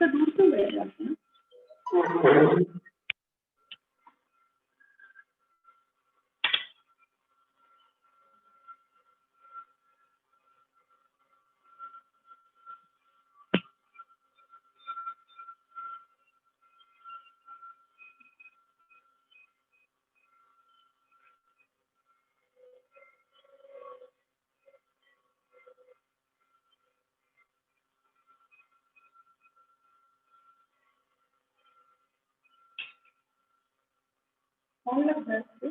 तो दूर क्यों बैठ जाते हैं? कौन लग रहा है?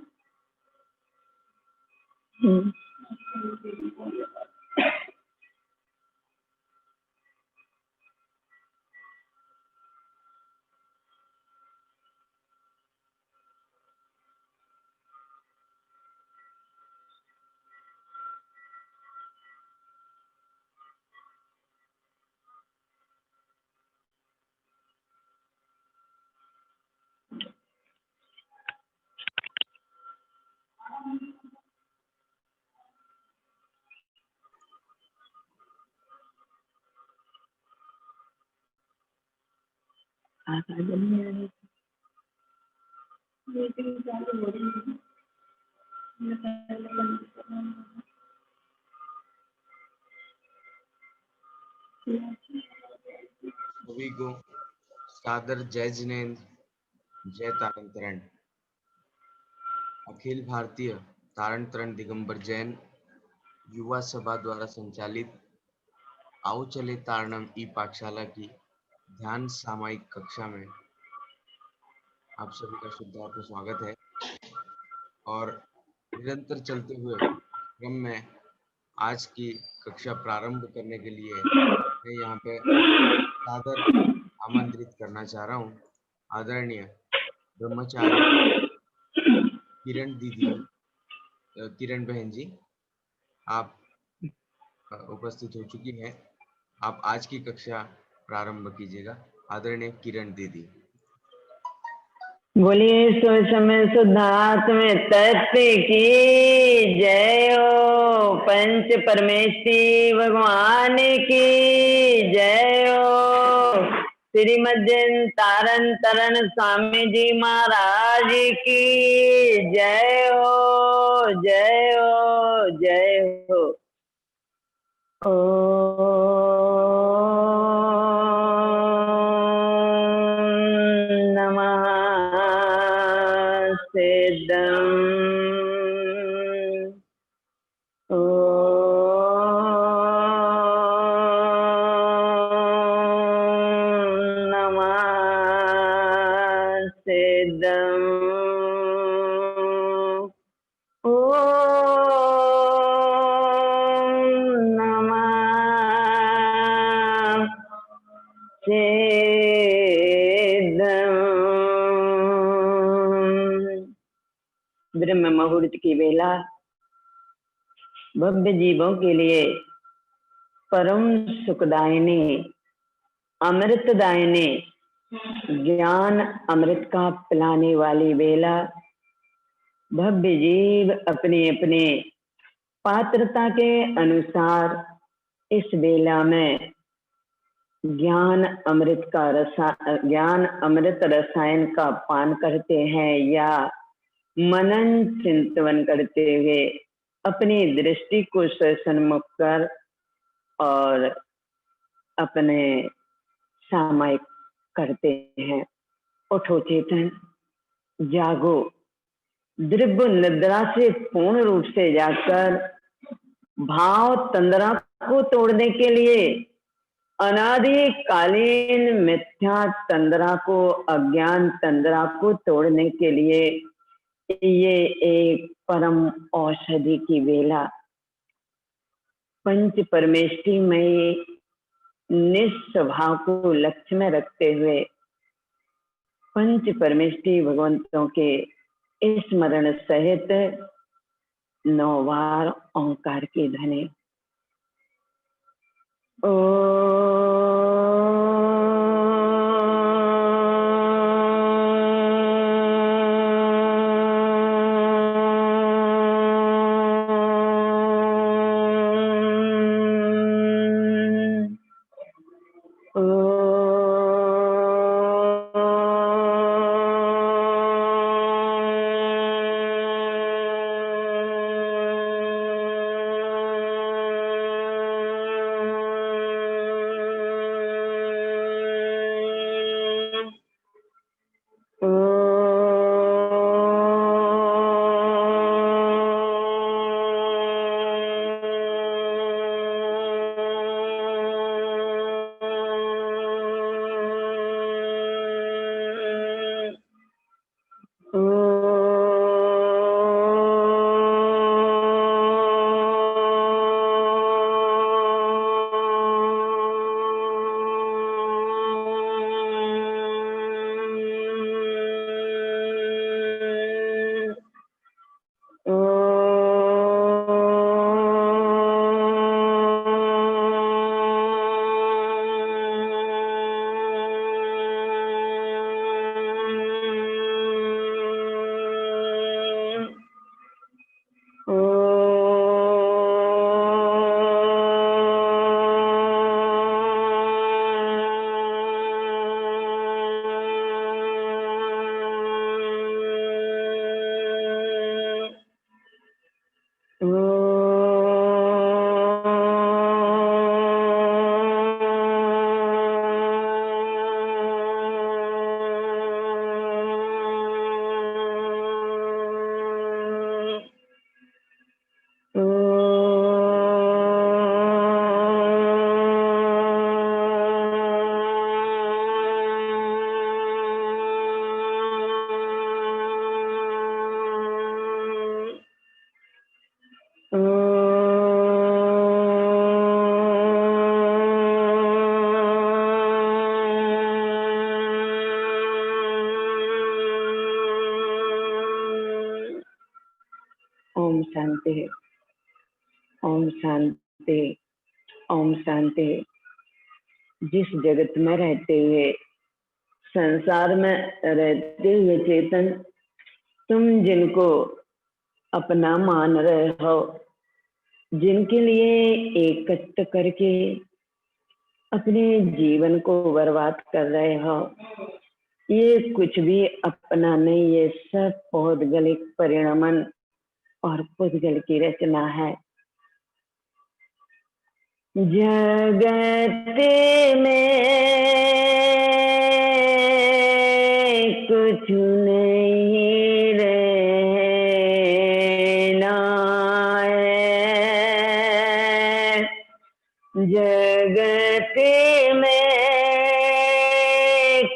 सभी को सादर जय जिनेन्द्र, जय तारण तरण। अखिल भारतीय तारण तरण दिगंबर जैन युवा सभा द्वारा संचालित आओ चले तारणम ई पाठशाला की ध्यान सामायिक कक्षा में आप सभी का शुद्धात्म स्वागत है। और निरंतर चलते हुए क्रम में आज की कक्षा प्रारंभ करने के लिए मैं यहाँ पे सादर आमंत्रित करना चाह रहा हूँ आदरणीय ब्रह्मचारी किरण दीदी, किरण बहन जी, आप उपस्थित हो चुकी हैं। आप आज की कक्षा प्रारंभ कीजिएगा। आदरणीय किरण दीदी। बोलिए सो समय शुद्धात्म तत्व की जय हो। पंच परमेश्वरी भगवान की जय हो। श्रीमद तारण तरण स्वामी जी महाराज की जय हो, जय हो, जय हो। ब्रह्म मुहूर्त की बेला भव्य जीवों के लिए परम सुखदायिनी अमृतदायिनी ज्ञान अमृत का पिलाने वाली बेला। भव्य जीव अपने अपने पात्रता के अनुसार इस बेला में ज्ञान अमृत रसायन का पान करते हैं या मनन चिंतन करते हुए अपनी दृष्टि को सन्मुख कर और अपने सामायिक करते हैं। उठो चेतन, जागो, द्रव्य निद्रा से पूर्ण रूप से जाकर भाव तंद्रा को तोड़ने के लिए, अनादिकालीन मिथ्या तंद्रा को, अज्ञान तंद्रा को तोड़ने के लिए ये एक परम औषधि की बेला पंच परमेष्टि में निस्वभाव को लक्ष्य में रखते हुए पंच परमेष्टि भगवंतों के स्मरण सहित 9 बार ओंकार की ध्वनि। शांति, ओम शांति, ओम शांति। जिस जगत में रहते हुए, संसार में रहते हुए चेतन, तुम जिनको अपना मान रहे हो, जिनके लिए एकत्र करके अपने जीवन को बर्बाद कर रहे हो, ये कुछ भी अपना नहीं, ये सब पौद्गलिक परिणमन और पुद्गल की रचना है। जगत में कुछ नहीं रहना है, जगत में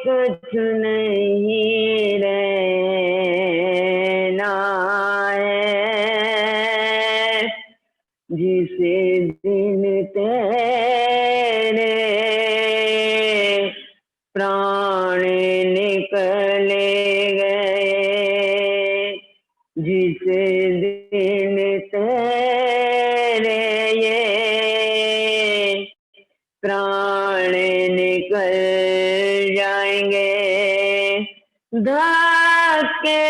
कुछ नहीं रहना है, जिसे दिन तेरे प्राण निकले गए, जिसे दिन तेरे ये प्राण निकल जाएंगे, धक्के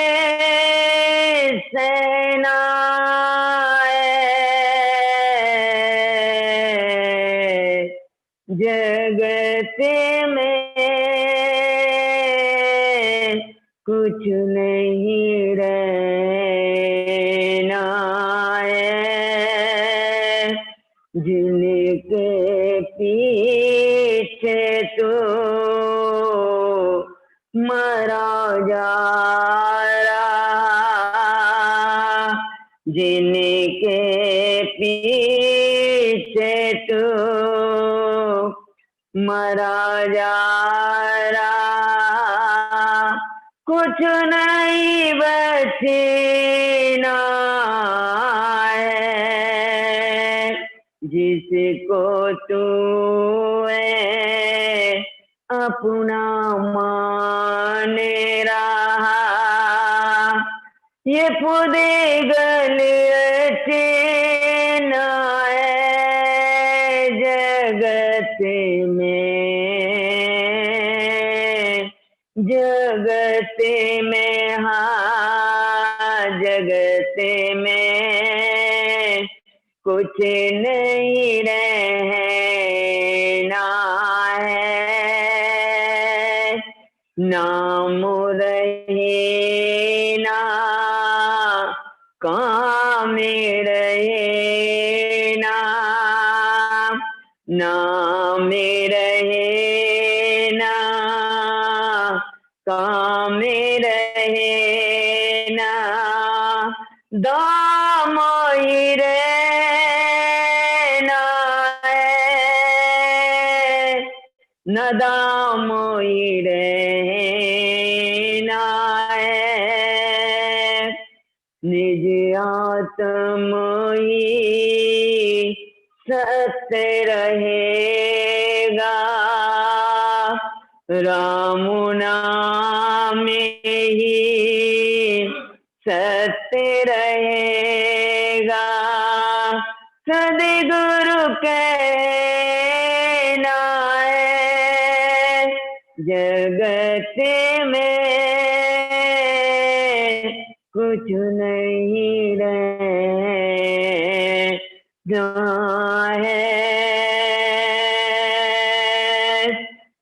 सेना जगत में कुछ नहीं रहना है, जिनके पीछे तो मरा जा रहा, जिनके पीछे तो मरा जा रहा, कुछ नहीं बचना है, जिसको तू अपना मान रहा, ये पुद्गल रचना है जगत में, जगत में, हाँ जगत में कुछ नहीं रहना है, नाम रहे ना काम रहे ना, नाम रहे ना काम रहे ना, दाम ही रहना है, न दाम ही रहना है, निज आत्म ही सत्य रहेगा, राम नाम ही सत्य रहेगा, सदगुरु कहना है जगत में कुछ नहीं रहना है,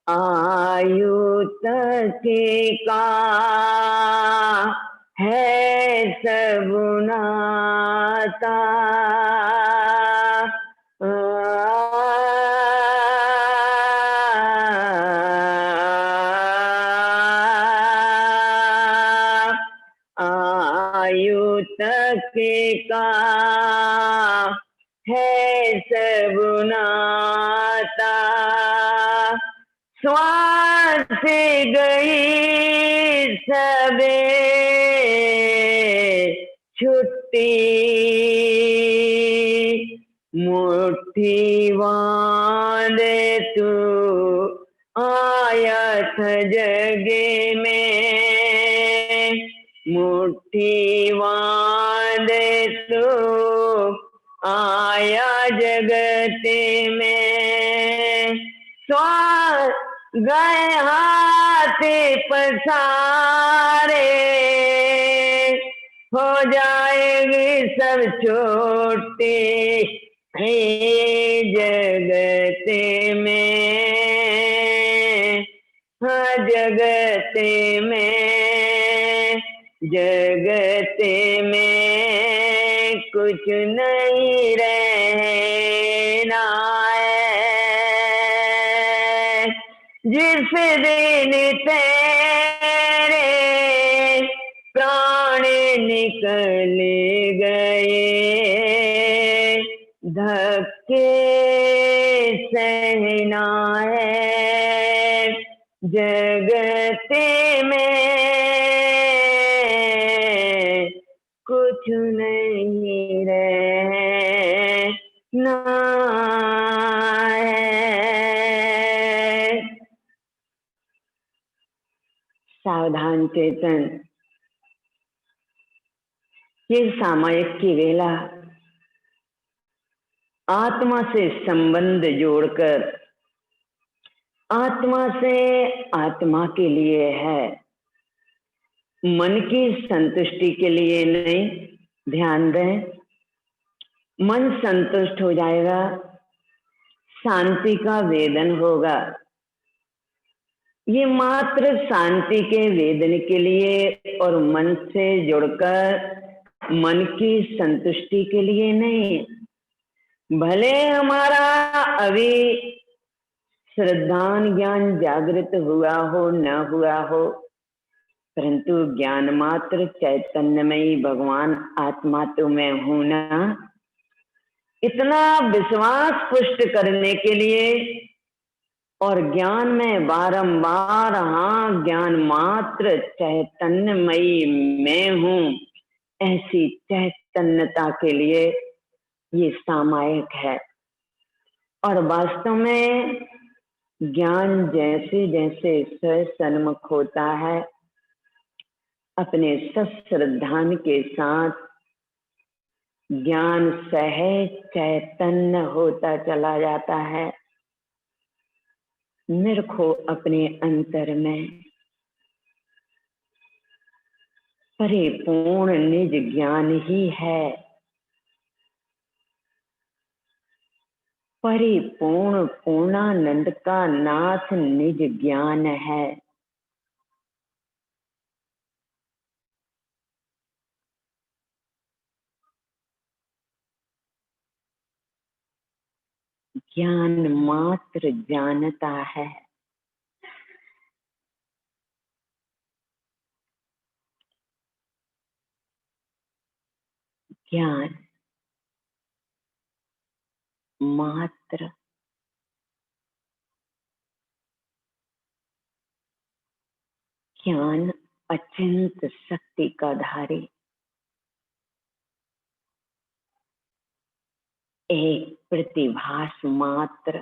आयु तक का है सब नाता, आयु तक का है सब नाता, श्वास गई सबे छुट्टी, मुट्ठी बांधे तू आया था जग में, मुट्ठी बांधे तू स्वा गए हाथ पसारे, हो जाएगी सब छोटे हे जगते में, हाँ जगते में, जगते में कुछ नहीं रहना है। जिस दिन तेरे प्राण निकल गए, धक्के सहना है जगते में, कुछ नहीं रहना है। सावधान चेतन, ये सामायिक की वेला आत्मा से संबंध जोड़कर आत्मा से आत्मा के लिए है, मन की संतुष्टि के लिए नहीं। ध्यान दें, मन संतुष्ट हो जाएगा, शांति का वेदन होगा। ये मात्र शांति के वेदन के लिए और मन से जुड़कर मन की संतुष्टि के लिए नहीं। भले हमारा अभी श्रद्धान ज्ञान जागृत हुआ हो न हुआ हो, परंतु ज्ञान मात्र चैतन्यमयी भगवान आत्मा तो मैं हूं ना, इतना विश्वास पुष्ट करने के लिए और ज्ञान में बारंबार हाँ ज्ञान मात्र चैतन्यमयी मैं हूं, ऐसी चैतन्यता के लिए ये सामायिक है। और वास्तव में ज्ञान जैसे जैसे सन्मुख होता है, अपने सश्रद्धान के साथ ज्ञान सहज चैतन्य होता चला जाता है। निरखो अपने अंतर में, परिपूर्ण निज ज्ञान ही है, परिपूर्ण पूर्णानंद का नाथ निज ज्ञान है। ज्ञान मात्र जानता है, ज्ञान मात्र ज्ञान अचिंत शक्ति का धारी, एक प्रतिभास मात्र,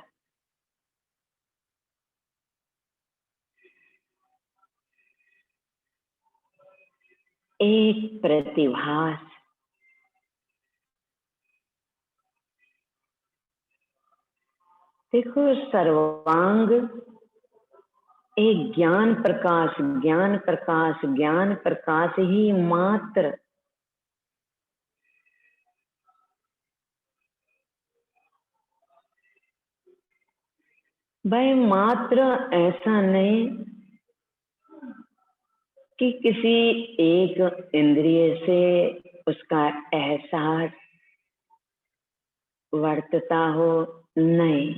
एक प्रतिभास। देखो सर्वांग एक ज्ञान प्रकाश, ज्ञान प्रकाश, ज्ञान प्रकाश ही मात्र। भाई मात्र ऐसा नहीं कि किसी एक इंद्रिय से उसका एहसास वर्तता हो, नहीं।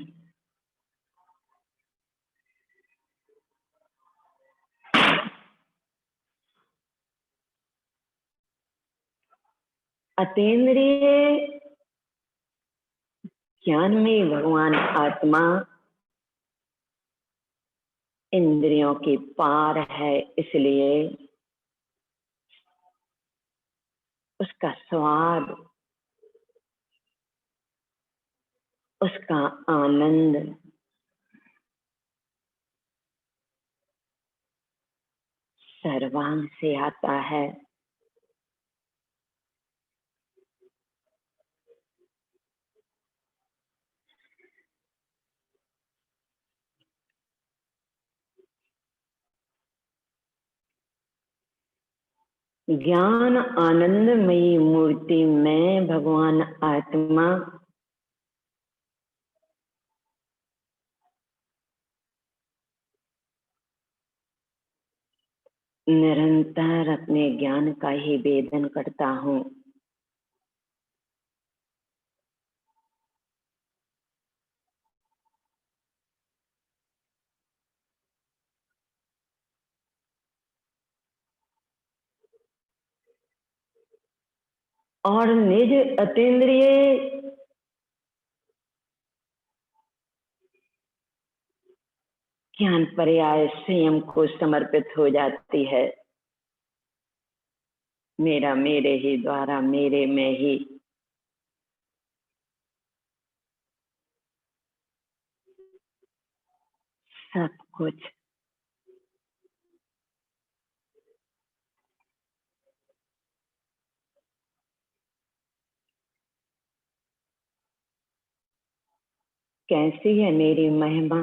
अतीन्द्रिय ज्ञान में भगवान आत्मा इंद्रियों के पार है, इसलिए उसका स्वाद, उसका आनंद सर्वांग से आता है। ज्ञान आनंदमयी मूर्ति में भगवान आत्मा निरंतर अपने ज्ञान का ही वेदन करता हूँ। और निज अतीन्द्रिय ज्ञान पर्याय स्वयं को समर्पित हो जाती है। मेरा मेरे ही द्वारा, मेरे में ही सब कुछ। कैसी है मेरी महिमा,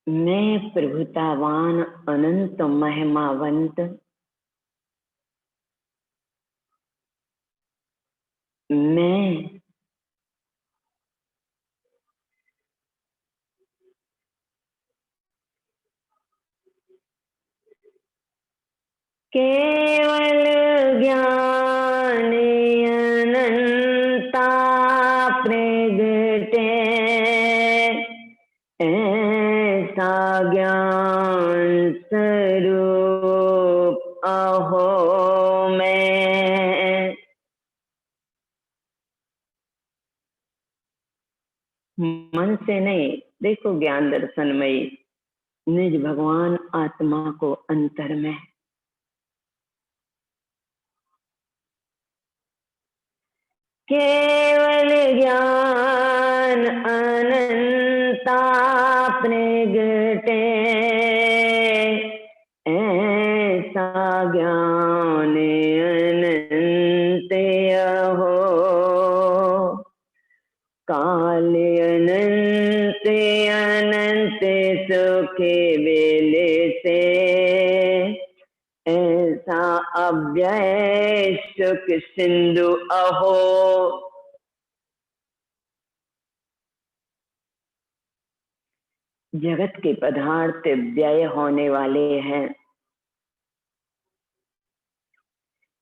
मैं प्रभुतावान अनंत महिमावंत, मैं केवल ज्ञान अनंता प्रगटे, ऐसा ज्ञान स्वरूप अहो मैं। मन से नहीं, देखो ज्ञान दर्शनमयी निज भगवान आत्मा को अंतर में। केवल ज्ञान अनंता प्रगटे, ऐसा ज्ञान अनंत हो, काल अनंत अनंत सुखे वेले से, ऐसा अव्यय सुख सिंधु अहो। जगत के पदार्थ व्यय होने वाले हैं,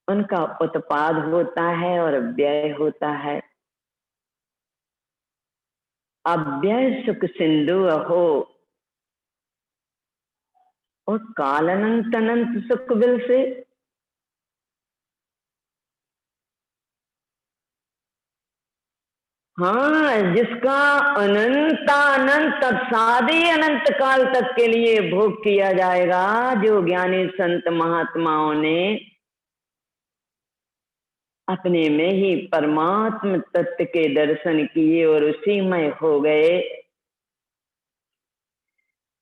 उनका उत्पाद होता है और व्यय होता है। अव्यय सुख सिंधु अहो, और काल अनंत अनंत सुख बिल से। हाँ, जिसका अनंतानंत सादे अनंत काल तक के लिए भोग किया जाएगा, जो ज्ञानी संत महात्माओं ने अपने में ही परमात्म तत्व के दर्शन किए और उसी में हो गए,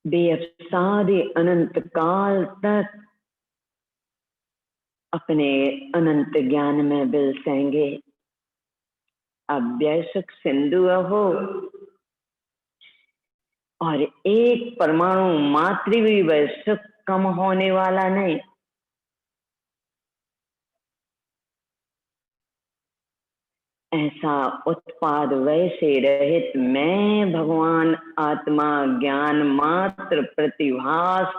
वे अब सादे अनंत काल तक अपने अनंत ज्ञान में बिलसेंगे। अव्यय सुख सिंधु हो, और एक परमाणु मात्र भी वह सुख कम होने वाला नहीं। ऐसा उत्पाद वैसे रहित मैं भगवान आत्मा ज्ञान मात्र प्रतिभास,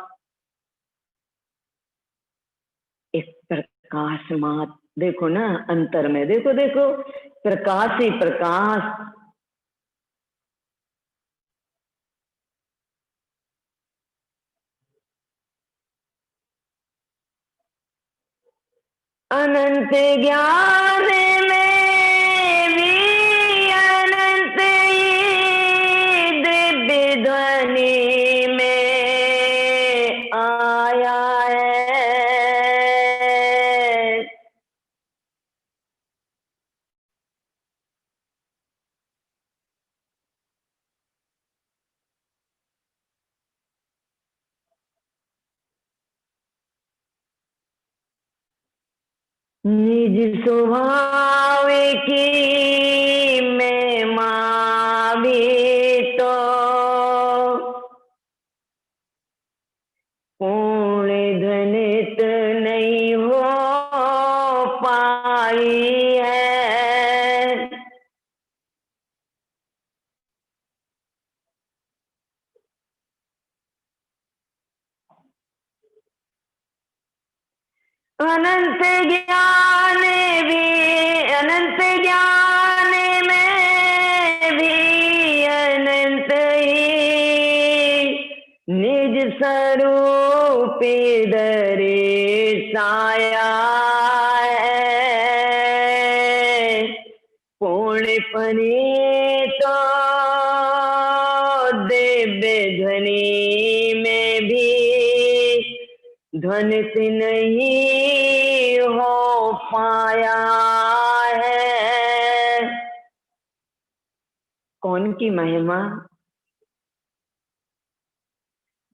एक प्रकाश मात्र। देखो ना अंतर में, देखो देखो प्रकाश ही प्रकाश। अनंत ज्ञान में भी अनंत ही दिव्य ध्वनि में आया है। निज स्वभाव की मैं माँ भी तो अनंत ज्ञान भी, अनंत ज्ञान में भी अनंत ही निज स्वरूप दर्शाया है। पूर्ण पनीतो दिव्य ध्वनि में भी ध्वनित नहीं हो पाया है। कौन की महिमा?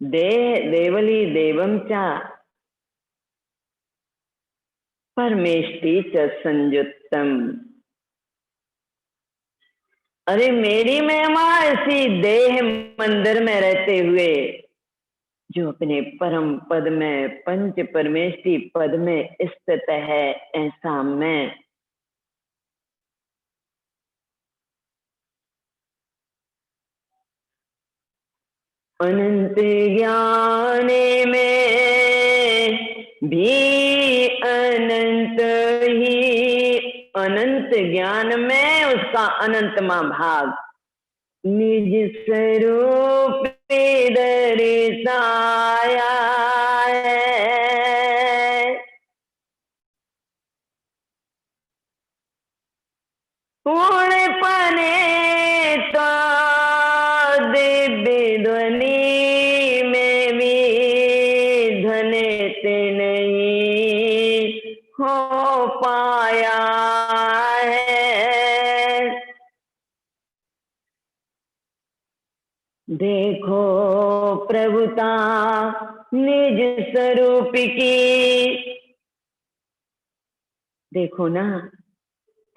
देह देवली देवम चा परमेष्टि च संयुक्तम। अरे मेरी महिमा इसी देह मंदिर में रहते हुए जो अपने परम पद में पंच परमेष्टि पद में स्थित है, ऐसा मैं अनंत ज्ञान में भी अनंत ही, अनंत ज्ञान में उसका अनंतमा भाग निज स्वरूप दर्शाया है। पूर्ण पने तो दिव्य ध्वनि में भी ध्वनित नहीं हो पाया है। देखो प्रभुता निज स्वरूप की, देखो ना,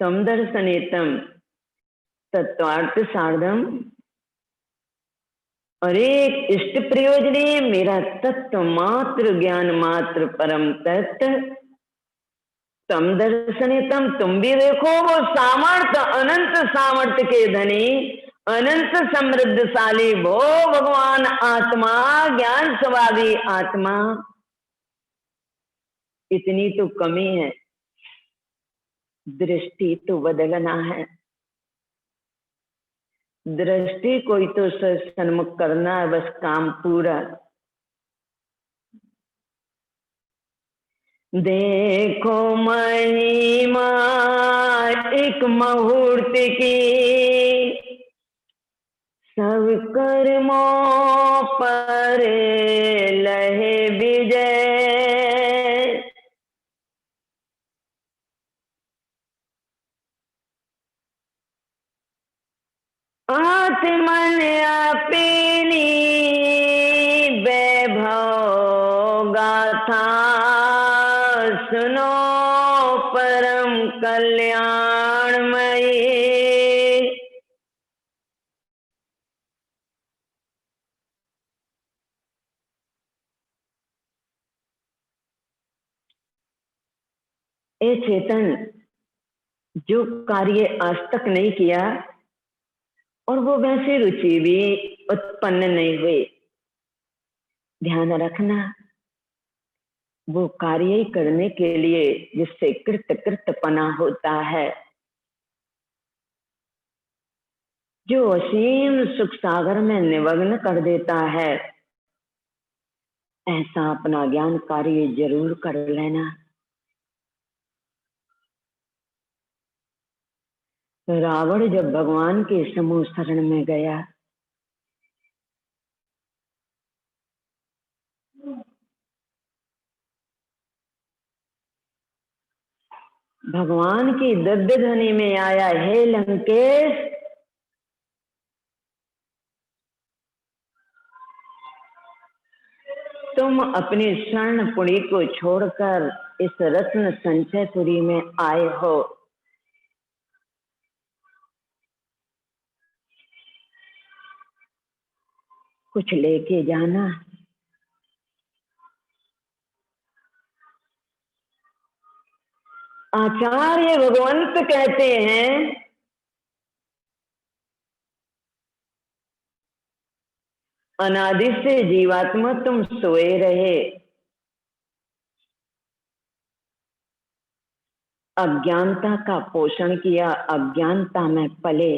तम दर्शनेतम तत्वार्थ सार्धम। अरे इष्ट प्रयोजने मेरा तत्व मात्र ज्ञान मात्र परम तत्व तम दर्शनेतम, तुम भी देखो वो सामर्थ्य, अनंत सामर्थ्य के धनी, अनंत समृद्धशाली वो भगवान आत्मा, ज्ञान स्वभावी आत्मा। इतनी तो कमी है, दृष्टि तो बदलना है। दृष्टि कोई तो सन्मुख करना है, बस काम पूरा। देखो महिमा एक मुहूर्त की, सब कर्मों पर लहे विजय। आत्मन अपनी वैभव गाथा सुनो परम कल्याणमयी। ए चेतन, जो कार्य आज तक नहीं किया और वो वैसे रुचि भी उत्पन्न नहीं हुई, ध्यान रखना, वो कार्य ही करने के लिए जिससे कृतपना होता है, जो असीम सुख सागर में निमग्न कर देता है, ऐसा अपना ज्ञान कार्य जरूर कर लेना। रावण जब भगवान के समूह शरण में गया, भगवान की दिव्य ध्वनि में आया, हे लंकेश, तुम अपनी स्वर्णपुरी को छोड़कर इस रत्न संचयपुरी में आए हो, कुछ लेके जाना। आचार्य भगवंत कहते हैं, अनादि से जीवात्मा तुम सोए रहे, अज्ञानता का पोषण किया, अज्ञानता में पले,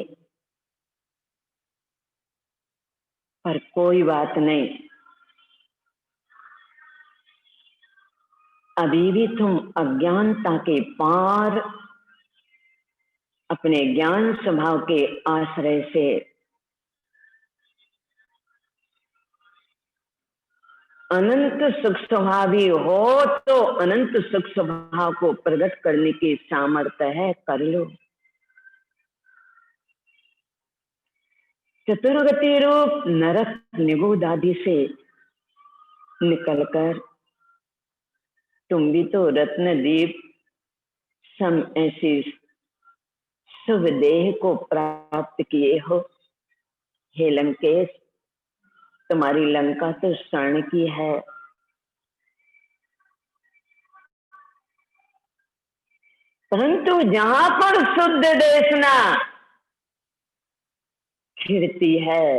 पर कोई बात नहीं, अभी भी तुम अज्ञानता के पार अपने ज्ञान स्वभाव के आश्रय से अनंत सुख स्वभावी हो, तो अनंत सुख स्वभाव को प्रकट करने की सामर्थ्य है, कर लो। चतुर्गति रूप नरक निगोद आदि से निकलकर तुम भी तो रत्नदीप सम ऐसी शुभ देह को प्राप्त किए हो। हे लंकेश, तुम्हारी लंका तो स्वर्ण की है, परंतु जहां पर शुद्ध देशना खिड़ती है,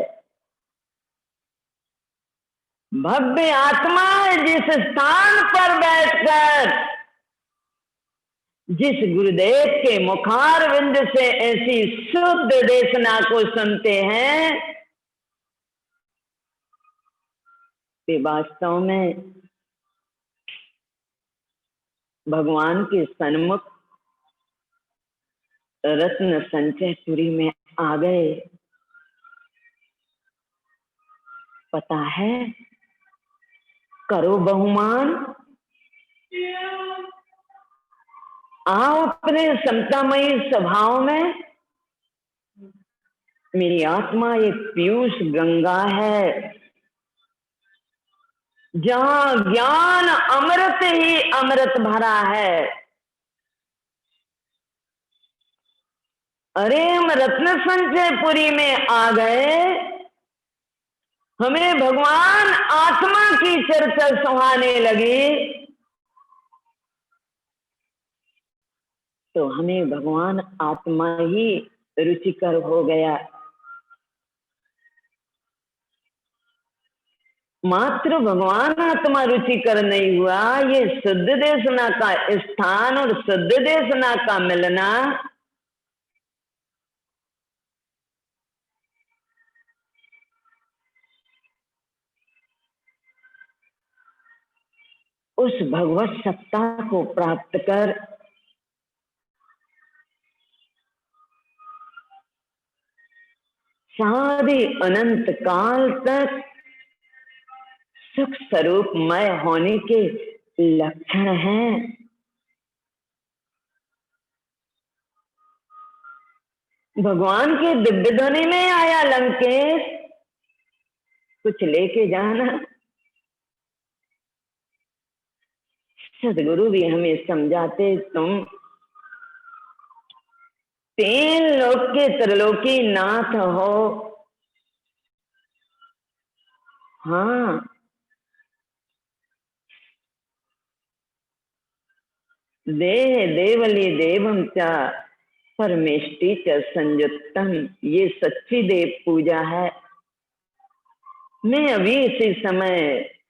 भव्य आत्मा जिस स्थान पर बैठकर जिस गुरुदेव के मुखारविंद से ऐसी शुद्ध देशना को सुनते हैं, वे वास्तव में भगवान के सन्मुख रत्न संचयपुरी में आ गए। पता है, करो बहुमान, आओ अपने समतामयी स्वभाव में। मेरी आत्मा एक पीयूष गंगा है, जहां ज्ञान अमृत ही अमृत भरा है। अरे हम रत्न संचयपुरी में आ गए, हमें भगवान आत्मा की चर्चा सुहाने लगी, तो हमें भगवान आत्मा ही रुचिकर हो गया। मात्र भगवान आत्मा रुचिकर नहीं हुआ, ये शुद्ध देशना का स्थान और शुद्ध देशना का मिलना उस भगवत सत्ता को प्राप्त कर सारे अनंत काल तक सुख स्वरूपमय होने के लक्षण हैं। भगवान के दिव्य ध्वनि में आया, लंकेश कुछ लेके जाना। सदगुरु भी हमें समझाते, तुम तीन लोक के त्रिलोकी नाथ हो। हाँ, देह देवली देवम च परमेष्टि च संयुक्तम, ये सच्ची देव पूजा है। मैं अभी इसी समय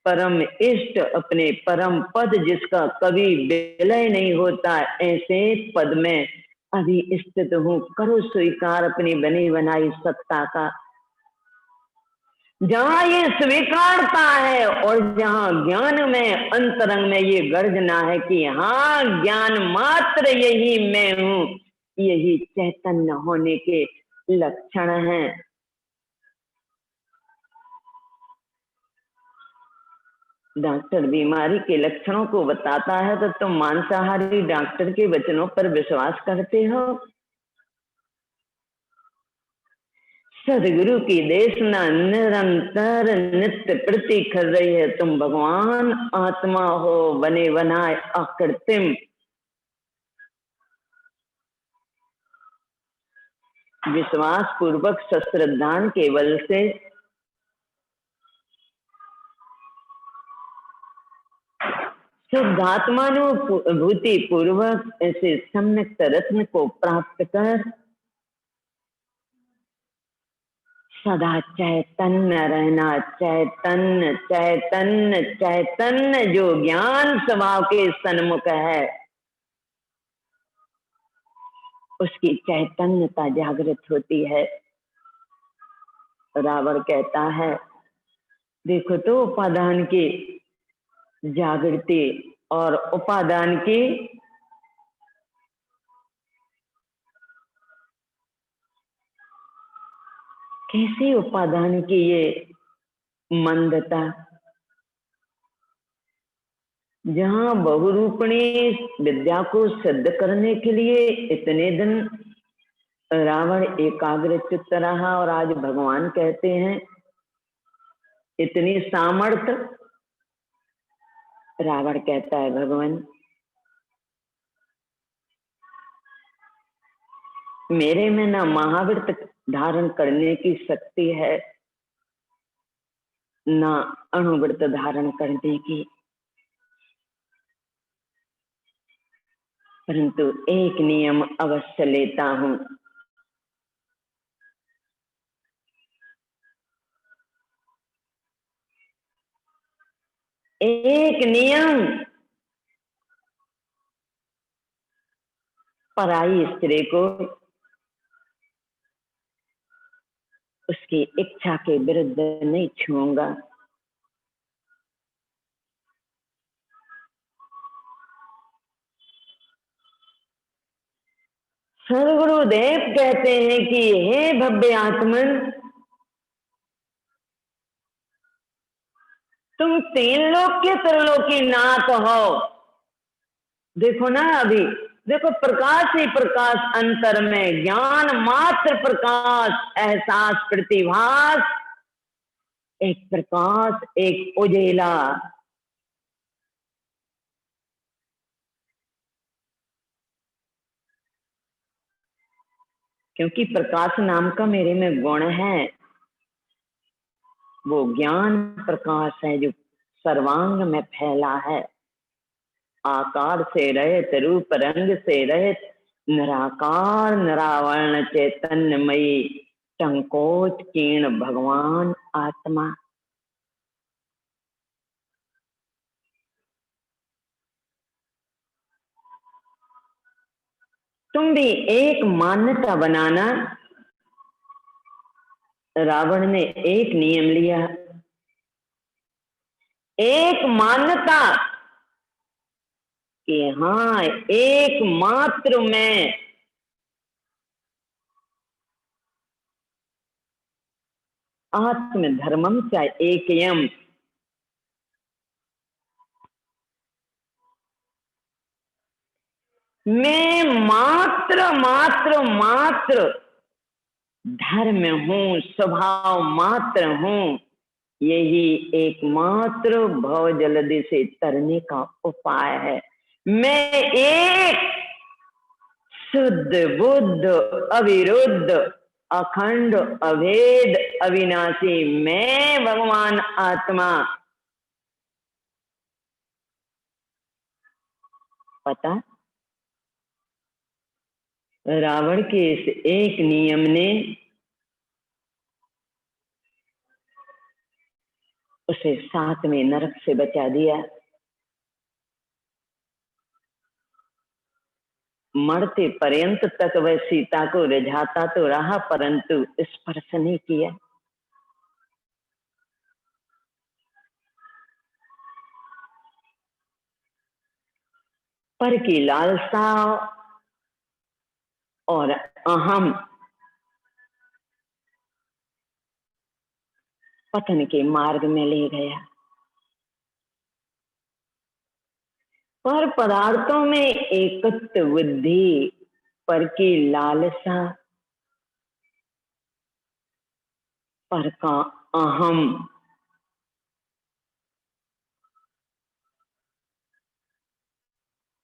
परम इष्ट, अपने परम पद जिसका कभी विलय नहीं होता, ऐसे पद में अभी स्थित हूँ। करो स्वीकार अपनी बनी बनाई सत्ता का। जहां ये स्वीकारता है और जहां ज्ञान में अंतरंग में ये गर्जना है कि हाँ, ज्ञान मात्र यही मैं हूं, यही चैतन्य होने के लक्षण हैं। डॉक्टर बीमारी के लक्षणों को बताता है तो तुम मांसाहारी डॉक्टर के वचनों पर विश्वास करते हो। सदगुरु की देशना निरंतर नित्य प्रति कर रही है, तुम भगवान आत्मा हो, बने बनाए अकृत्रिम। विश्वास पूर्वक शस्त्रदान के बल से शुद्धात्मानुभूति पूर्वक ऐसे सम्यक रत्न को प्राप्त कर सदा चैतन्य रहना। चैतन्य चैतन्य चैतन्य जो ज्ञान स्वभाव के सन्मुख है, उसकी चैतन्यता जागृत होती है। रावण कहता है देखो तो उपादान की जागृति और उपादान की कैसी उपादान की ये मंदता, जहां बहुरूपणी विद्या को सिद्ध करने के लिए इतने दिन रावण एकाग्र चित्त रहा और आज भगवान कहते हैं इतनी सामर्थ्य। रावण कहता है भगवान मेरे में न महाव्रत धारण करने की शक्ति है न अणुव्रत धारण करने की, परंतु एक नियम अवश्य लेता हूं। एक नियम पराई स्त्री को उसकी इच्छा के विरुद्ध नहीं छूऊंगा। सदगुरुदेव कहते हैं कि हे भव्य आत्मन, तुम तीन लोक के त्रिलोकी नाथ हो। देखो ना अभी देखो प्रकाश ही प्रकाश अंतर में, ज्ञान मात्र प्रकाश, एहसास प्रतिभास, एक प्रकाश एक उजेला। क्योंकि प्रकाश नाम का मेरे में गुण है, वो ज्ञान प्रकाश है जो सर्वांग में फैला है, आकार से रहित रूप रंग से रहित निराकार निरावरण चैतन्यमयी संकोच कीर्ण भगवान आत्मा। तुम भी एक मान्यता बनाना। रावण ने एक नियम लिया, एक मान्यता कि हाँ एक मात्र मैं आत्म धर्मम च एकयम, मैं मात्र मात्र मात्र धर्म हूं, स्वभाव मात्र हूं। यही एकमात्र भव जलधि से तरने का उपाय है। मैं एक शुद्ध बुद्ध अविरुद्ध अखंड अभेद अविनाशी मैं भगवान आत्मा। पता रावण के इस एक नियम ने उसे 7वें नरक से बचा दिया। मरते पर्यंत तक वह सीता को रिझाता तो रहा परंतु स्पर्श नहीं किया। पर की लालसा और अहम पतन के मार्ग में ले गया। पर पदार्थों में एकत्व बुद्धि, पर की लालसा, पर का अहम,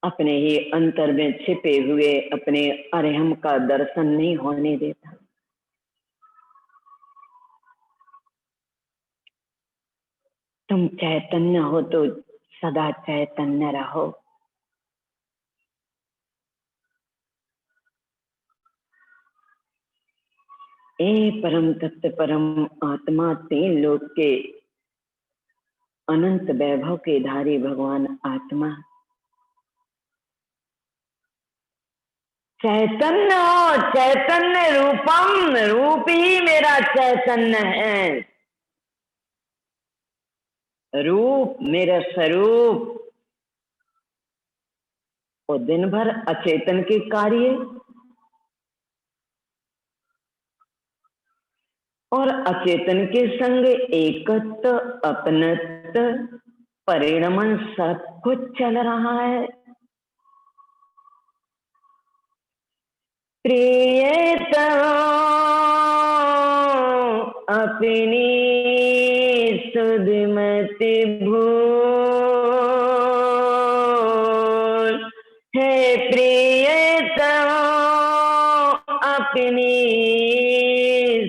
अपने ही अंतर में छिपे हुए अपने अरहम का दर्शन नहीं होने देता। तुम चैतन्य हो तो सदा चैतन्य रहो। ए परम तत्व परम आत्मा, 3 लोक के अनंत वैभव के धारी भगवान आत्मा, चैतन्य हो, चैतन्य रूपम, रूप ही मेरा चैतन्य है, रूप मेरा स्वरूप। और दिन भर अचेतन के कार्य और अचेतन के संग एकत्व, अपनत्व, परिणमन सब कुछ चल रहा है। प्रियतम अपनी सुधमति भूल, हे प्रियतम अपनी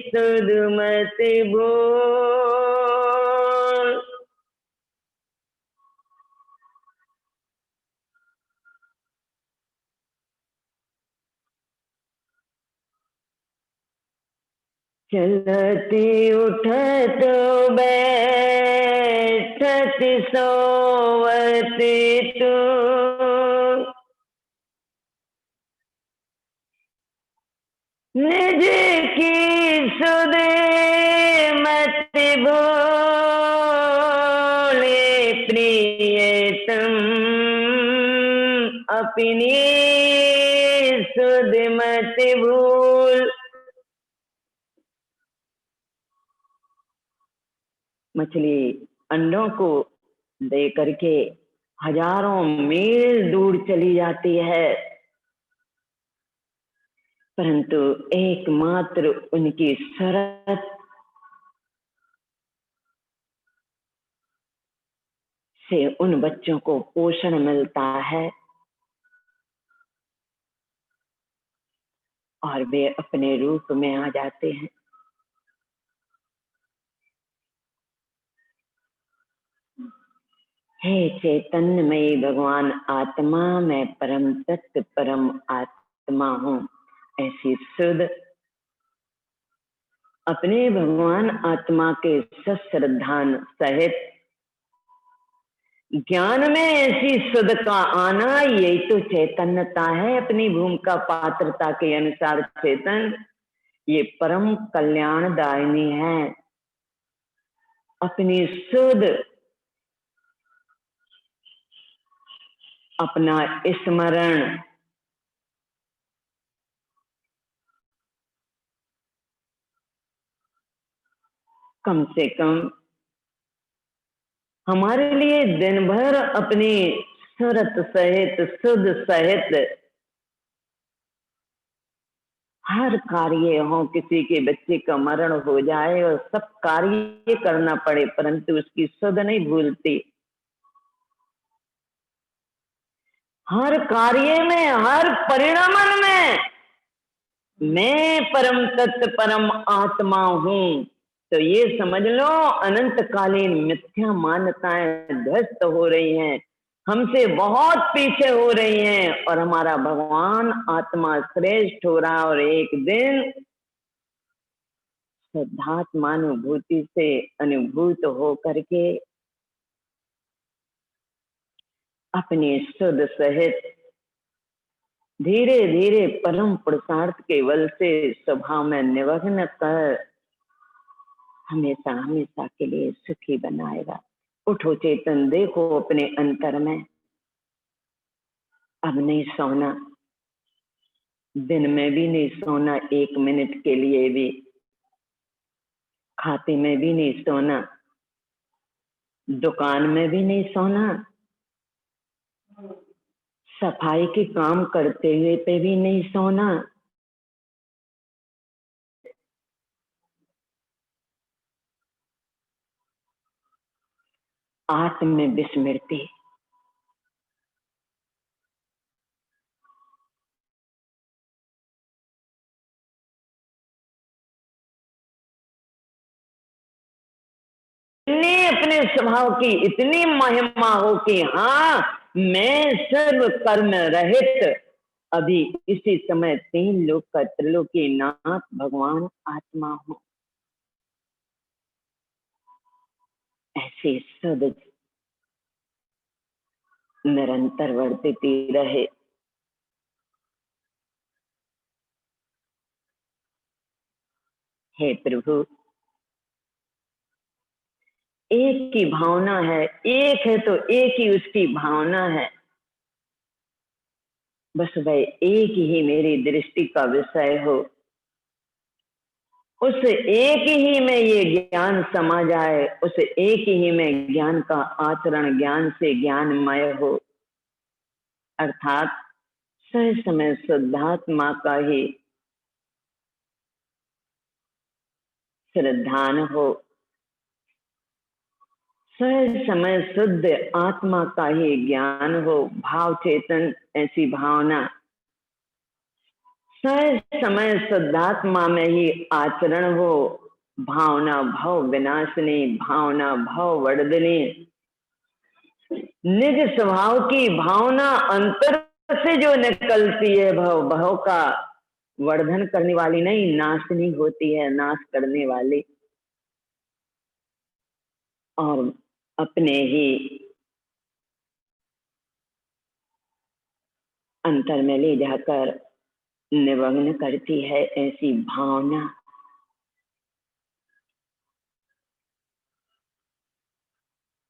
सुधमति भूल। चलती उठत बैठत सोवती तू, निज की सुध मत भूले, प्रियतम अपनी सुध मत भूल। मछली अंडों को दे करके हजारों मील दूर चली जाती है, परंतु एकमात्र उनकी शरत से उन बच्चों को पोषण मिलता है और वे अपने रूप में आ जाते हैं। हे चैतन्यमयी भगवान आत्मा, मैं परम तत्व परम आत्मा हूँ। ऐसी शुद्ध अपने भगवान आत्मा के सश्रद्धान सहित ज्ञान में ऐसी शुद्ध का आना, यही तो चैतन्यता है। अपनी भूमिका पात्रता के अनुसार चेतन ये परम कल्याणदायिनी है। अपनी शुद्ध अपना स्मरण कम से कम हमारे लिए दिन भर अपनी सूरत सहित शुद्ध सहित हर कार्य हो, किसी के बच्चे का मरण हो जाए और सब कार्य करना पड़े, परंतु उसकी शुद्ध नहीं भूलती। हर कार्य में, हर परिणमन में मैं परम तत्व परम आत्मा हूँ। तो ये समझ लो अनंतकालीन मिथ्या मान्यताएं ध्वस्त हो रही हैं, हमसे बहुत पीछे हो रही हैं और हमारा भगवान आत्मा श्रेष्ठ हो रहा। और एक दिन शुद्धात्मानुभूति से अनुभूत हो करके अपने शुद्ध सहित धीरे धीरे परम पुरुषार्थ के बल से स्वभाव में निमग्न कर हमेशा हमेशा के लिए सुखी बनाएगा। उठो चेतन, देखो अपने अंतर में। अब नहीं सोना, दिन में भी नहीं सोना, एक मिनट के लिए भी, खाते में भी नहीं सोना, दुकान में भी नहीं सोना, सफाई के काम करते हुए पे भी नहीं सोना। आत्म विस्मृति, अपने स्वभाव की इतनी महिमा हो कि हाँ मैं सर्व कर्म रहित अभी इसी समय तीन लोक का त्रिलोकी नाथ भगवान आत्मा हूं। ऐसे सद निरंतर वर्तित रहे। हे प्रभु, एक की भावना है, एक है तो एक ही उसकी भावना है, बस वह एक ही मेरी दृष्टि का विषय हो, उस एक ही में ये ज्ञान समा जाए, उस एक ही में ज्ञान का आचरण ज्ञान से ज्ञानमय हो, अर्थात सह समय शुद्धात्मा का ही श्रद्धान हो, सह समय शुद्ध आत्मा का ही ज्ञान हो, भाव चेतन ऐसी भावना, सह समय शुद्धात्मा में ही आचरण हो, भावना भव विनाशनी, भावना भव वर्धनी, निज स्वभाव की भावना अंतर से जो निकलती है, भव भव का वर्धन करने वाली नहीं, नाशनी होती है, नाश करने वाली, और अपने ही अंतर में ले जाकर निमग्न करती है ऐसी भावना।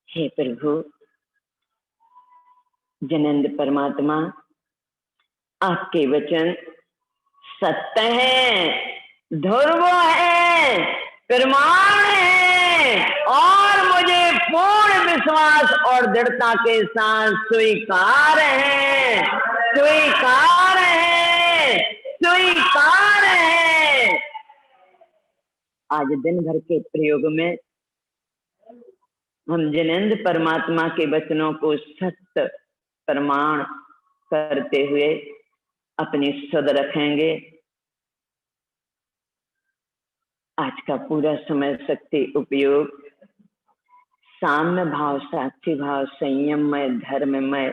हे प्रभु, जनेंद्र परमात्मा, आपके वचन सत्य है, ध्रुव है, प्रमाण है, और मुझे पूर्ण विश्वास और दृढ़ता के साथ स्वीकार है, स्वीकार है, स्वीकार है। आज दिन भर के प्रयोग में हम जिनेंद्र परमात्मा के वचनों को सत्य प्रमाण करते हुए अपनी सुध रखेंगे। आज का पूरा समय शक्ति उपयोग साम्य भाव, साक्षी भाव, संयममय, धर्ममय,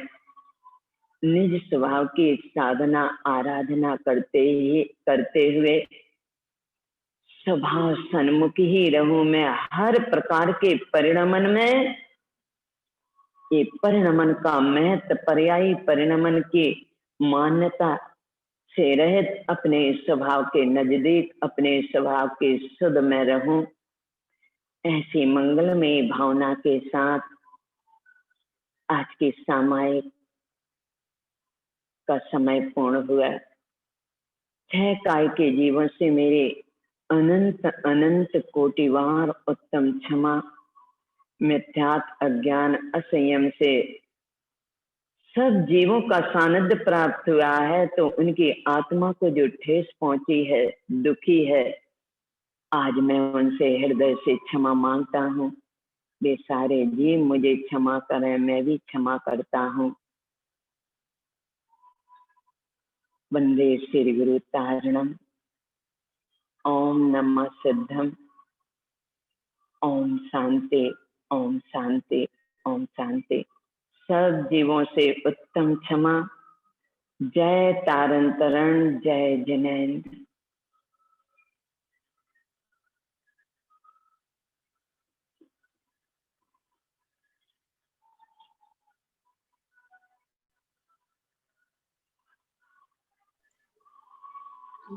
निज स्वभाव की साधना आराधना करते हुए स्वभाव सन्मुख ही रहूं मैं। हर प्रकार के परिणमन में ये परिणमन का महत्व, पर्यायी परिणमन की मान्यता से रहित अपने स्वभाव के नजदीक, अपने स्वभाव के शुद्ध में रहूं, ऐसी मंगलमय भावना के साथ आज की सामायिक का समय पूर्ण हुआ। 6 काय के जीवन से मेरे अनंत अनंत कोटिवार उत्तम क्षमा, मिथ्यात अज्ञान असंयम से सब जीवों का सानिध्य प्राप्त हुआ है, तो उनकी आत्मा को जो ठेस पहुंची है, दुखी है, आज मैं उनसे हृदय से क्षमा मांगता हूँ। वे सारे जीव मुझे क्षमा करें, मैं भी क्षमा करता हूँ। वंदे श्री गुरु तारणम। ओम नमः सिद्धम। ओम शांति, ओम शांति, ओम शांति। सब जीवों से उत्तम क्षमा। जय तारण तरण, जय जिनेंद्र।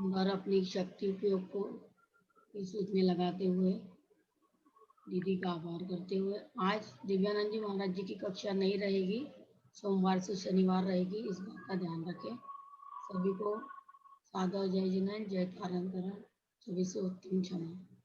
बार अपनी शक्ति उपयोग को इस में लगाते हुए, दीदी का आभार करते हुए, आज दिव्यानंद जी महाराज जी की कक्षा नहीं रहेगी, सोमवार से शनिवार रहेगी, इस बात का ध्यान रखें। सभी को सादर जय जिनेंद्र, जय तारण तरण, सभी से उत्तम क्षमा।